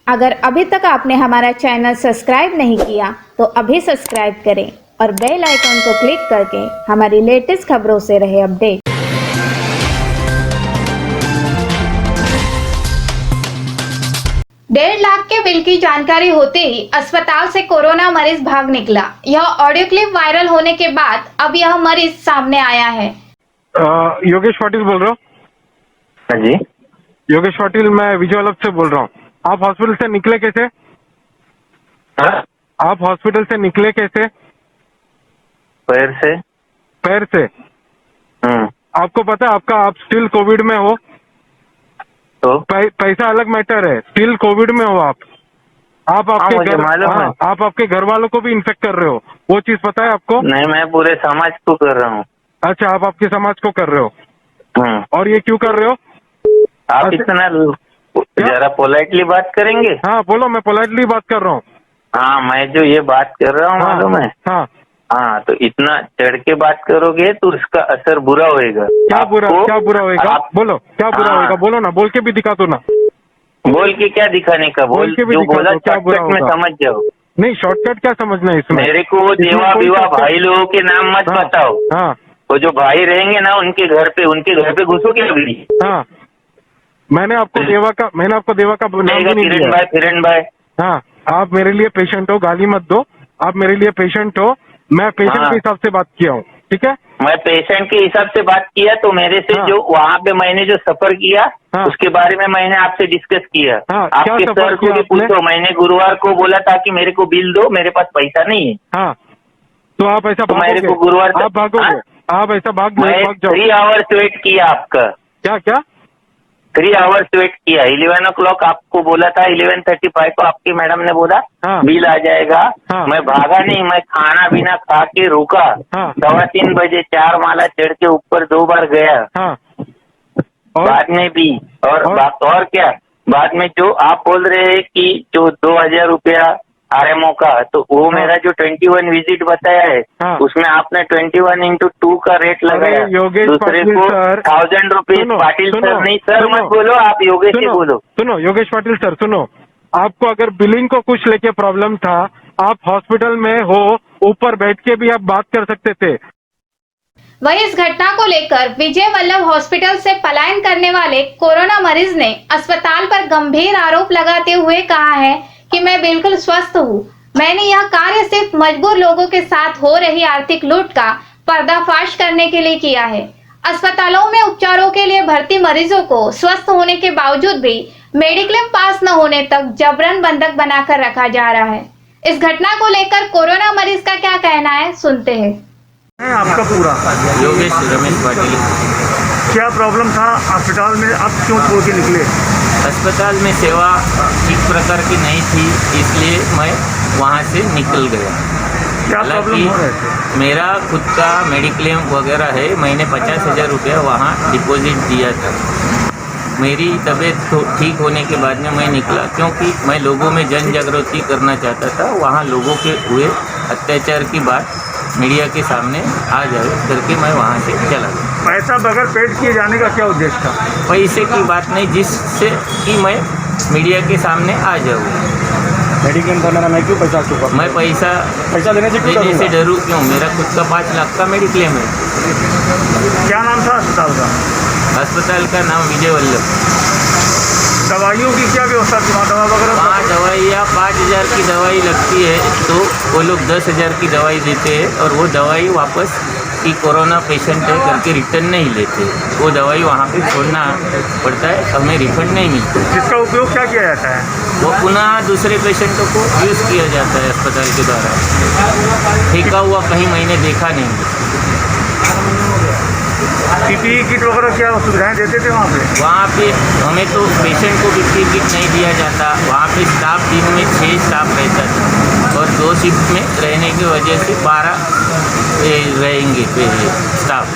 अगर अभी तक आपने हमारा चैनल सब्सक्राइब नहीं किया तो अभी सब्सक्राइब करें और बेल आइकॉन को क्लिक करके हमारी लेटेस्ट खबरों से रहे अपडेट। 1.5 लाख के बिल की जानकारी होते ही अस्पताल से कोरोना मरीज भाग निकला। यह ऑडियो क्लिप वायरल होने के बाद अब यह मरीज सामने आया है। योगेश पाटिल बोल रहा हूँ। हाँ जी, योगेश पाटिल, मैं विजय वल्लभ से बोल रहा हूँ। आप हॉस्पिटल से निकले कैसे? हाँ? आप हॉस्पिटल से निकले कैसे? पैर से। पैर से? आपको पता है आप स्टिल कोविड में हो? तो पैसा अलग मैटर है, स्टिल कोविड में हो आप आपके मुझे मालूम है। आप आपके घर वालों को भी इन्फेक्ट कर रहे हो, वो चीज पता है आपको? नहीं, मैं पूरे समाज को कर रहा हूँ। अच्छा, आप आपके समाज को कर रहे हो। और ये क्यों कर रहे हो? आप इतना जरा पोलाइटली बात करेंगे? हाँ बोलो, मैं पोलाइटली बात कर रहा हूँ। हाँ, मैं जो ये बात कर रहा हूँ मालूम है। हाँ, तो इतना चढ़ के बात करोगे तो उसका असर बुरा होएगा। क्या बुरा होएगा? बोलो क्या बुरा होएगा? बोलो ना, बोल के भी दिखा दो ना। बोल के क्या दिखाने का? बोल के भी बोला, क्या बुरा में समझ जाओ। नहीं, शॉर्टकट क्या समझना है इसमें? मेरे को वो देवा विवाह भाई लोगों के नाम मत बताओ। हाँ, वो जो भाई रहेंगे ना, उनके घर पे घुसोगे अभी। हाँ, मैंने आपको देवा का नाम भी नहीं दिया। किरण भाई। हाँ, आप मेरे लिए पेशेंट हो, गाली मत दो। आप मेरे लिए पेशेंट हो, मैं पेशेंट के हिसाब से बात किया हूँ, ठीक है? मैं पेशेंट के हिसाब से बात किया तो मेरे से जो वहाँ पे मैंने जो सफर किया उसके बारे में मैंने आपसे डिस्कस किया। आपके सर को भी पूछो, मैंने गुरुवार को बोला था कि मेरे को बिल दो, मेरे पास पैसा नहीं है। हाँ, तो आप ऐसा तो मेरे को गुरुवार आप भागोगे? आप ऐसा भाग जाओ। 3 आवर्स वेट किया आपका। क्या 3 आवर्स वेट किया। 11 o'clock आपको बोला था, 11:35 को आपकी मैडम ने बोला बिल आ जाएगा। मैं भागा नहीं, मैं खाना पीना खा के रुका। 3:15 बजे 4 माला चढ़ के ऊपर 2 बार गया। बाद में भी और क्या, बाद में जो आप बोल रहे हैं कि जो 2000 रुपया RMO का, तो वो मेरा जो 21 विजिट बताया है उसमें आपने 21x2 का रेट लगाया। दूसरे को 1000 रुपीज। पाटिल सर नहीं, सर मत बोलो, आप योगेश से बोलो। सुनो योगेश पाटिल सर, सुनो, आपको अगर बिलिंग को कुछ लेके प्रॉब्लम था, आप हॉस्पिटल में हो, ऊपर बैठ के भी आप बात कर सकते थे। वहीं इस घटना को लेकर विजय वल्लभ हॉस्पिटल से पलायन करने वाले कोरोना मरीज ने अस्पताल पर गंभीर आरोप लगाते हुए कहा है कि मैं बिल्कुल स्वस्थ हूँ। मैंने यह कार्य सिर्फ मजबूर लोगों के साथ हो रही आर्थिक लूट का पर्दाफाश करने के लिए किया है। अस्पतालों में उपचारों के लिए भर्ती मरीजों को स्वस्थ होने के बावजूद भी मेडिक्लेम पास न होने तक जबरन बंधक बनाकर रखा जा रहा है। इस घटना को लेकर कोरोना मरीज का क्या कहना है, सुनते हैं। आपका पूरा योगेश रमेश पाटिल। क्या प्रॉब्लम था अस्पताल में, आप क्यों छोड़ के निकले? अस्पताल में सेवा ठीक प्रकार की नहीं थी, इसलिए मैं वहाँ से निकल गया। क्या प्रॉब्लम हो रहे थे? मेरा खुद का मेडिक्लेम वगैरह है, मैंने 50,000 रुपया वहाँ डिपॉजिट दिया था। मेरी तबीयत ठीक होने के बाद में मैं निकला, क्योंकि मैं लोगों में जन जागृति करना चाहता था। वहाँ लोगों के हुए अत्याचार की बात मीडिया के सामने आ जाए करके मैं वहाँ से चला गया। पैसा बगैर पेड किए जाने का क्या उद्देश्य था? पैसे की बात नहीं, जिससे कि मैं मीडिया के सामने आ जाऊँ। मेडिक्लेम था मेरा, मैं क्यों पैसा चुका? मैं पैसा देने से डरूँ क्यों? मेरा खुद का 5 लाख का मेडिक्लेम है। क्या नाम था अस्पताल का? अस्पताल का नाम विजय वल्लभ। दवाइयों की क्या व्यवस्था थी वहाँ? दवा वगैरह? वहाँ दवाइयाँ 5,000 की दवाई लगती है तो वो लोग 10,000 की दवाई देते हैं, और वो दवाई वापस कि कोरोना पेशेंट है करके रिटर्न नहीं लेते। वो दवाई वहाँ पे छोड़ना पड़ता है, हमें रिफंड नहीं मिलता। जिसका उपयोग क्या किया जाता है? वो पुनः दूसरे पेशेंटों को यूज़ किया जाता है अस्पताल के द्वारा। फेंका हुआ कहीं मैंने देखा नहीं। PPE किट वगैरह क्या सुविधाएं देते थे वहाँ पे हमें तो पेशेंट को PPE किट नहीं दिया जाता। वहाँ पे स्टाफ दिन में 6 स्टाफ रहता था, और 2 शिफ्ट में रहने की वजह से 12 रहेंगे स्टाफ।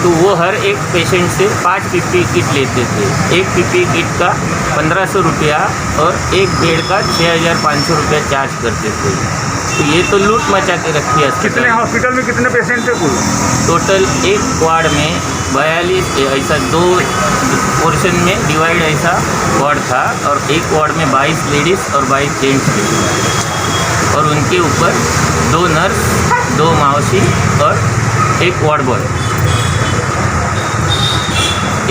तो वो हर एक पेशेंट से 5 PPE किट लेते थे। एक PPE किट का 1500 रुपया और एक बेड का 6,500 रुपया चार्ज करते थे। तो ये तो लूट मचा के रखी है। कितने हॉस्पिटल में कितने पेशेंट थे कुल? टोटल एक वार्ड में 42 ऐसा 2 पोर्शन में डिवाइड ऐसा वार्ड था, और एक वार्ड में 22 लेडीज़ और 22 जेंट्स थे, और उनके ऊपर 2 नर्स, 2 मावसी और एक वार्ड बॉय,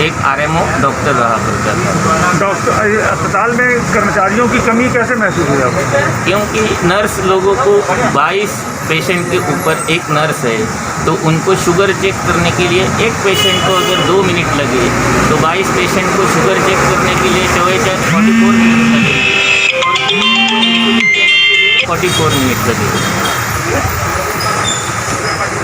एक आरएमओ डॉक्टर रहा करता था। डॉक्टर अस्पताल में कर्मचारियों की कमी कैसे महसूस हुई आपको? क्योंकि नर्स लोगों को 22 पेशेंट के ऊपर एक नर्स है, तो उनको शुगर चेक करने के लिए एक पेशेंट को अगर 2 मिनट लगे तो 22 पेशेंट को शुगर चेक करने के लिए 44 मिनट लगे, और 44 मिनट लगे।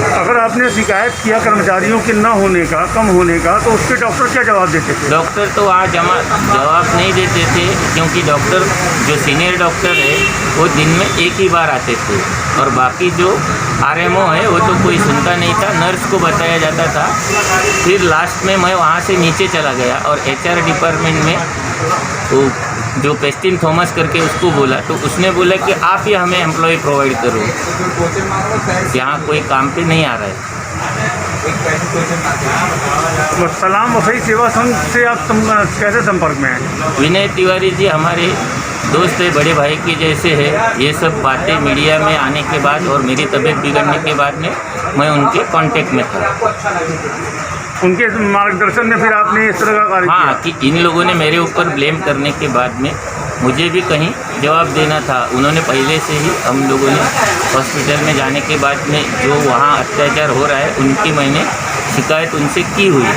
अगर आपने शिकायत किया कर्मचारियों के न होने का, कम होने का, तो उसके डॉक्टर क्या जवाब देते थे? डॉक्टर तो वहाँ जवाब नहीं देते थे, क्योंकि डॉक्टर जो सीनियर डॉक्टर है वो दिन में एक ही बार आते थे, और बाकी जो आरएमओ है वो तो कोई सुनता नहीं था, नर्स को बताया जाता था। फिर लास्ट में मैं वहाँ से नीचे चला गया और एचआर डिपार्टमेंट में वो जो पेस्टिन थॉमस करके उसको बोला, तो उसने बोला कि आप ही हमें एम्प्लॉय प्रोवाइड करो, यहाँ कोई काम पे नहीं आ रहा है। सलाम वफई सेवा संघ से आप कैसे संपर्क में हैं? विनय तिवारी जी हमारे दोस्त है, बड़े भाई के जैसे है। ये सब बातें मीडिया में आने के बाद और मेरी तबीयत बिगड़ने के बाद में मैं उनके कांटेक्ट में था। उनके मार्गदर्शन में फिर आपने इस तरह का कार्य किया? हाँ, कि इन लोगों ने मेरे ऊपर ब्लेम करने के बाद में मुझे भी कहीं जवाब देना था। उन्होंने पहले से ही हम लोगों ने हॉस्पिटल में जाने के बाद में जो वहाँ अत्याचार हो रहा है उनकी मैंने शिकायत उनसे की हुई।